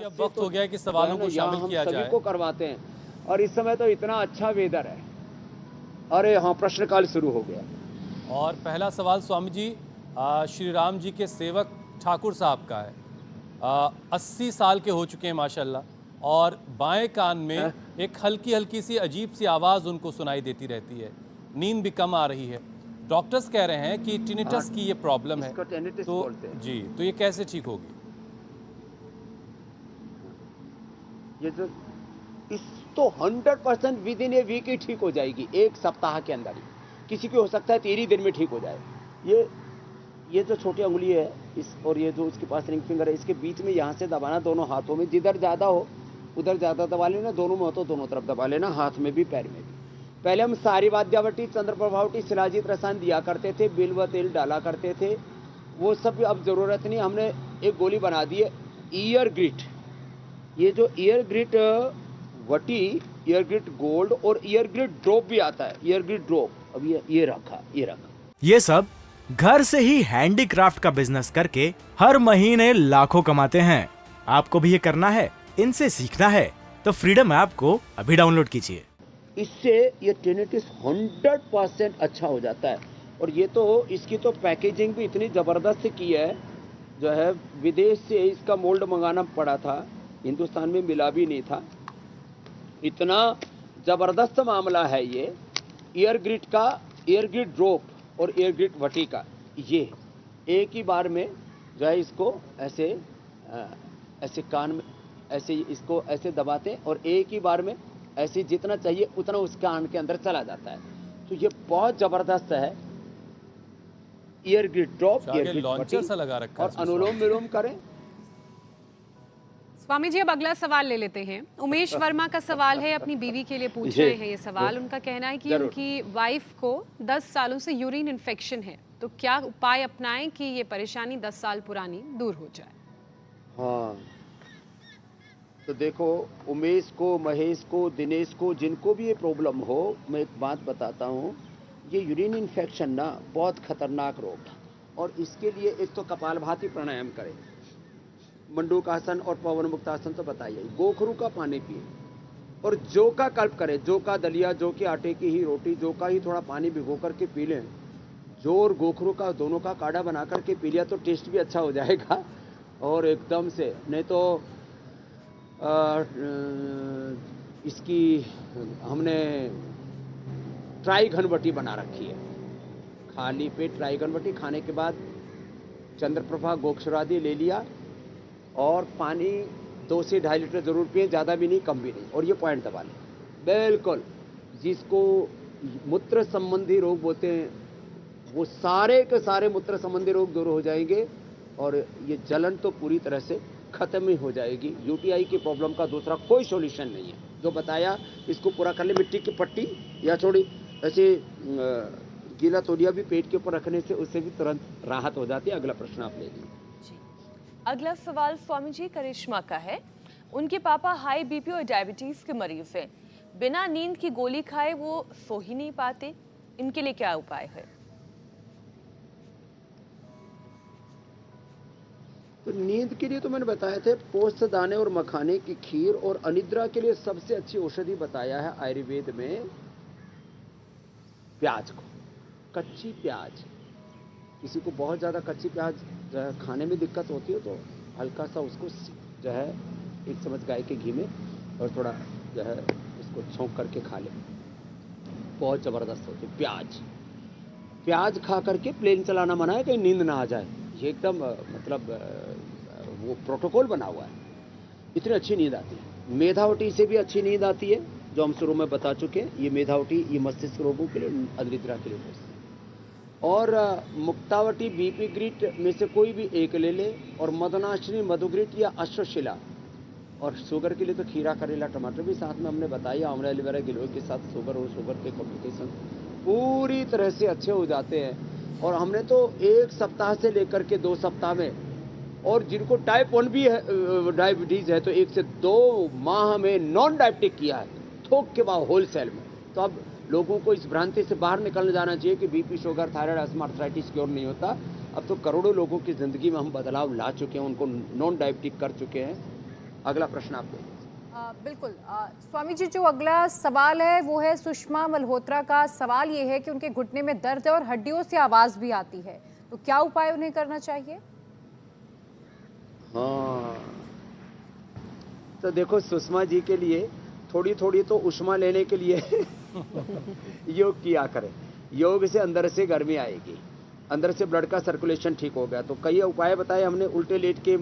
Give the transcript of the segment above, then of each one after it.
अब वक्त हो गया है कि सवालों को शामिल किया सभी जाए। को करवाते हैं। और इस समय तो इतना अच्छा वेदर है। अरे हाँ, प्रश्नकाल शुरू हो गया। और पहला सवाल स्वामी जी श्री राम जी के सेवक ठाकुर साहब का है। 80 साल के हो चुके हैं माशाल्लाह, और बाएं कान में एक हल्की हल्की सी अजीब सी आवाज़ उनको सुनाई देती रहती है, नींद भी कम आ रही है। डॉक्टर्स कह रहे हैं कि हाँ, टिनिटस की ये प्रॉब्लम है। इसको टेनिटिस तो बोलते हैं। जी, तो ये कैसे ठीक होगी? ये जो इस तो 100% विद इन ए वीक ही ठीक हो जाएगी, एक सप्ताह के अंदर ही। किसी की हो सकता है 13 दिन में ठीक हो जाए। ये जो छोटी उंगली है इस, और ये जो उसके पास रिंग फिंगर है, इसके बीच में यहाँ से दबाना दोनों हाथों में, जिधर ज़्यादा हो उधर ज़्यादा दबा लेना, दोनों में हो तो दोनों तरफ दबा लेना, हाथ में भी पैर में भी। पहले हम सारी वाद्यावटी, चंद्रप्रभावटी, शिलाजीत रसायन दिया करते थे, बिल्व तेल डाला करते थे, वो सब अब जरूरत नहीं। हमने एक गोली बना दी है, ईयर ग्रिट। ये जो ईयर ग्रिट वटी, ईयर ग्रिट गोल्ड और ईयर ग्रिट ड्रॉप भी आता है, ईयर ग्रिट ड्रॉप। अब ये रखा। ये सब घर से ही हैंडीक्राफ्ट का बिजनेस करके हर महीने लाखों कमाते हैं। आपको भी ये करना है, इनसे सीखना है तो फ्रीडम ऐप को अभी डाउनलोड कीजिए। इससे ये टेनिटिस 100% अच्छा हो जाता है। और ये तो इसकी तो पैकेजिंग भी इतनी ज़बरदस्त की है, जो है विदेश से इसका मोल्ड मंगाना पड़ा था, हिंदुस्तान में मिला भी नहीं था। इतना ज़बरदस्त मामला है ये। ईयर ग्रिट का, ईयर ग्रिट ड्रॉप और ईयर ग्रिट वटी का, ये एक ही बार में जो है इसको ऐसे कान में ऐसे इसको ऐसे दबाते हैं और एक ही बार में ऐसे जितना चाहिए उतना उस कान के अंदर चला जाता है। तो ये बहुत जबरदस्त है। Year grid drop, year grid launcher सा लगा रखा है और अनुलोम विलोम करें। स्वामी जी अब अगला सवाल ले लेते हैं। उमेश वर्मा का सवाल है, अपनी बीवी के लिए पूछ रहे हैं ये सवाल। उनका कहना है कि उनकी वाइफ को 10 सालों से यूरिन इन्फेक्शन है, तो क्या उपाय अपनाएं कि ये परेशानी 10 साल पुरानी दूर हो जाए? हाँ, तो देखो, उमेश को, महेश को, दिनेश को, जिनको भी ये प्रॉब्लम हो, मैं एक बात बताता हूँ। ये यूरिन इन्फेक्शन ना बहुत खतरनाक रोग है, और इसके लिए एक तो कपालभाति प्राणायाम करें, मंडूकासन और पवन मुक्तासन तो बताइए, गोखरू का पानी पिए और जौ का कल्प करें। जौ का दलिया, जौ के आटे की ही रोटी, जौ का ही थोड़ा पानी भिगो करके पी लें। जौ और गोखरू का दोनों का काढ़ा बना करके पी लिया तो टेस्ट भी अच्छा हो जाएगा। और एकदम से नहीं तो इसकी हमने ट्राई घनवटी बना रखी है, खाली पेट ट्राई घनवटी खाने के बाद चंद्रप्रभा गोक्षरादि ले लिया और पानी 2 से 2.5 लीटर जरूर पिए, ज़्यादा भी नहीं कम भी नहीं, और ये पॉइंट दबा लें। बिल्कुल, जिसको मूत्र संबंधी रोग बोलते हैं वो सारे के सारे मूत्र संबंधी रोग दूर हो जाएंगे, और ये जलन तो पूरी तरह से खत्म ही हो जाएगी। यूटीआई की प्रॉब्लम का दूसरा कोई सॉल्यूशन नहीं है। जो बताया इसको पूरा कर ले, मिट्टी की पट्टी या थोड़ी ऐसे गीला तौलिया भी पेट के ऊपर रखने से उससे भी तुरंत राहत हो जाती है। अगला प्रश्न आप ले लीजिए। अगला सवाल स्वामी जी करिश्मा का है। उनके पापा हाई बीपी और डायबिटीज के मरीज हैं, बिना नींद की गोली खाए वो सो ही नहीं पाते, इनके लिए क्या उपाय है? तो नींद के लिए तो मैंने बताया थे, पोस्त दाने और मखाने की खीर, और अनिद्रा के लिए सबसे अच्छी औषधि बताया है आयुर्वेद में प्याज को, कच्ची प्याज। किसी को बहुत ज़्यादा कच्ची प्याज जो है खाने में दिक्कत होती है तो हल्का सा उसको जो है 1 चम्मच गाय के घी में और थोड़ा जो है उसको छौंक करके खा ले, बहुत ज़बरदस्त होती है। प्याज खा करके प्लेन चलाना मना है, कहीं नींद ना आ जाए। ये एकदम मतलब वो प्रोटोकॉल बना हुआ है, इतनी अच्छी नींद आती है। मेधावटी से भी अच्छी नींद आती है, जो हम शुरू में बता चुके हैं। ये मेधावटी ये मस्तिष्क रोगों के लिए, अनिद्रा के लिए है। और मुक्तावटी बीपी ग्रिट में से कोई भी एक ले ले, और मदनाशिनी मधुग्रिट या अश्वशिला। और शुगर के लिए तो खीरा, करेला, टमाटर भी साथ में हमने बताया। आंवला एलोवेरा गिलोय के साथ शुगर और शुगर के कॉम्प्लिकेशन पूरी तरह से अच्छे हो जाते हैं। और हमने तो 1 सप्ताह से लेकर के 2 सप्ताह में, और जिनको टाइप 1 भी है डायबिटीज है तो 1 से 2 माह में नॉन डायबिटिक किया है, थोक के बाद होलसेल में। तो अब लोगों को इस भ्रांति से बाहर निकल जाना चाहिए कि BP, sugar, thyroid, asthma, arthritis cure नहीं होता। अब तो करोड़ों लोगों की ज़िंदगी में हम बदलाव ला चुके हैं, उनको नॉन डायबिटिक कर चुके हैं। अगला प्रश्न आप ले लीजिए। बिल्कुल स्वामी जी, जो अगला सवाल है वो है सुषमा मल्होत्रा का। सवाल ये है कि उनके घुटने में दर्द है और हड्डियों से आवाज़ भी आती है, तो क्या उपाय उन्हें करना चाहिए? हाँ, तो देखो सुषमा जी के लिए थोड़ी थोड़ी तो उष्मा लेने के लिए योग किया करें। योग से अंदर से गर्मी आएगी, अंदर से ब्लड का सर्कुलेशन ठीक हो गया। तो कई उपाय बताए हमने, उल्टे लेट के,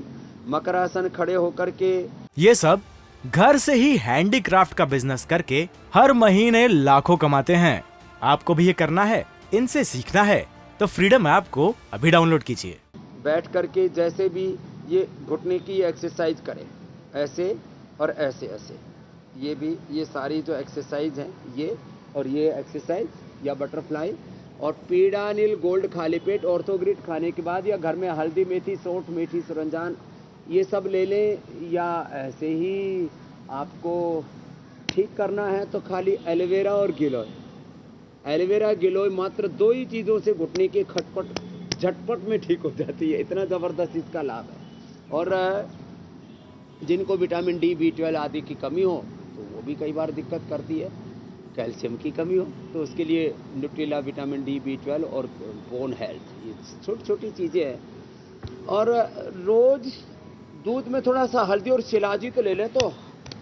मकरासन, खड़े होकर के। ये सब घर से ही हैंडीक्राफ्ट का बिजनेस करके हर महीने लाखों कमाते हैं। आपको भी ये करना है, इनसे सीखना है तो फ्रीडम ऐप को अभी डाउनलोड कीजिए। बैठ करके जैसे भी ये घुटने की एक्सरसाइज करें, ऐसे और ऐसे ऐसे, ये भी, ये सारी जो एक्सरसाइज हैं ये, और ये एक्सरसाइज या बटरफ्लाई, और पीड़ानिल गोल्ड खाली पेट ऑर्थोग्रिड खाने के बाद, या घर में हल्दी मेथी सौंठ मेथी सरंजान ये सब ले लें, या ऐसे ही आपको ठीक करना है तो खाली एलोवेरा और गिलोय, एलोवेरा गिलोय मात्र 2 ही चीज़ों से घुटने के खटपट झटपट में ठीक हो जाती है। इतना ज़बरदस्त इसका लाभ है। और जिनको विटामिन डी, B12 आदि की कमी हो तो वो भी कई बार दिक्कत करती है। कैल्शियम की कमी हो तो उसके लिए न्यूट्रिला, विटामिन डी, B12 और बोन हेल्थ, ये छोटी छोटी चीज़ें हैं। और रोज़ दूध में थोड़ा सा हल्दी और शिलाजी तो ले लें तो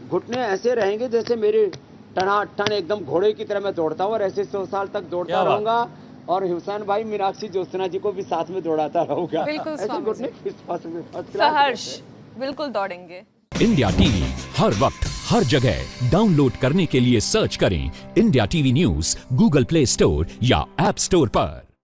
घुटने ऐसे रहेंगे जैसे मेरे टनाटन एकदम घोड़े की तरह मैं दौड़ता हूँ, और ऐसे 100 साल तक दौड़ता क्या बात? रहूँगा। और हुसैन भाई, मीनाक्षी ज्योत्सना जी को भी साथ में दौड़ाता रहूँगा। बिल्कुल ऐसे स्वामी घुटने फर्स्ट क्लास सहर्ष बिल्कुल दौड़ेंगे। इंडिया टीवी हर वक्त हर जगह डाउनलोड करने के लिए सर्च करें India TV news Google play store या ऐप स्टोर पर।